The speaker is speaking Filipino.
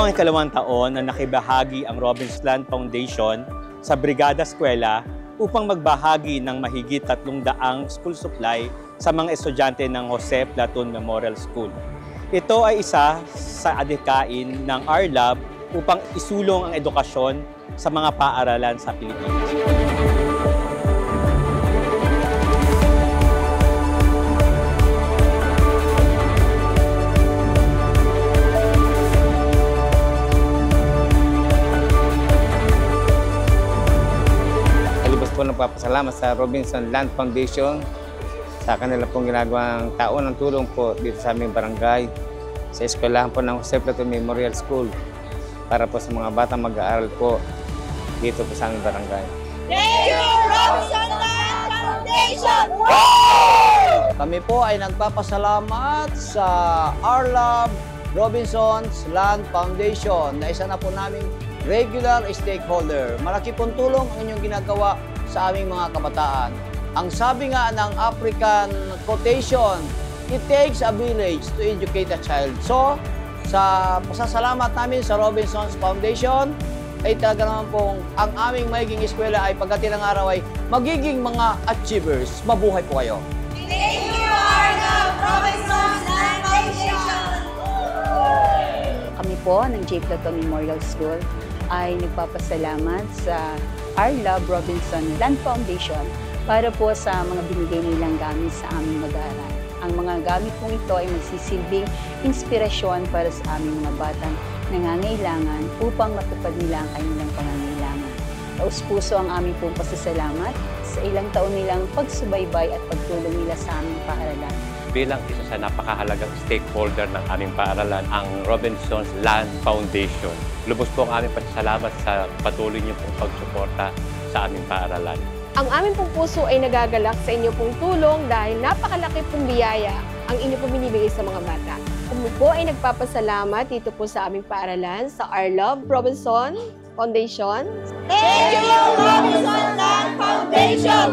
ang ikalawang taon na nakibahagi ang Robinsons Foundation sa Brigada Eskwela upang magbahagi ng mahigit 300 school supply sa mga estudyante ng Jose Platón Memorial School. Ito ay isa sa adhikain ng RLab upang isulong ang edukasyon sa mga paaralan sa Pilipinas. Nagpapasalamat sa Robinsons Land Foundation sa kanila pong ginagawang taon ng tulong po dito sa aming barangay sa eskwelahan po ng Jose Platón Memorial School para po sa mga batang mag-aaral po dito po sa aming barangay. Thank you, Robinsons Land Foundation! Kami po ay nagpapasalamat sa RLab Robinsons Land Foundation na isa na po naming regular stakeholder. Malaki pong tulong ang inyong ginagawa sa aming mga kabataan. Ang sabi nga ng African quotation, it takes a village to educate a child. So, sa pasasalamat namin sa Robinsons Foundation, ay talaga naman pong ang aming magiging eskwela ay pagdating ng araw ay magiging mga achievers. Mabuhay po kayo! Thank you, RLab Robinsons Land Foundation! Kami po ng J. Platón Memorial School ay nagpapasalamat sa RLab Robinsons Land Foundation para po sa mga binigay nilang gamit sa aming mag-aaral. Ang mga gamit pong ito ay magsisilbing inspirasyon para sa aming mga batang nangangailangan upang matupad nila ang kanilang pangangailangan. Taus-puso ang aming pong pasasalamat sa ilang taon nilang pagsubaybay at pagtulong nila sa aming paaralan. Bilang isa sa napakahalagang stakeholder ng aming paaralan, ang Robinsons Land Foundation. Lubos po ang aming pasasalamat sa patuloy niyo pong pagsuporta sa aming paaralan. Ang aming pong puso ay nagagalak sa inyo pong tulong dahil napakalaki pong biyaya ang inyo pong binibigay sa mga bata. Kami po ay nagpapasalamat dito po sa aming paaralan sa RLab Robinsons Foundation. Thank you, Robinsons Land Foundation!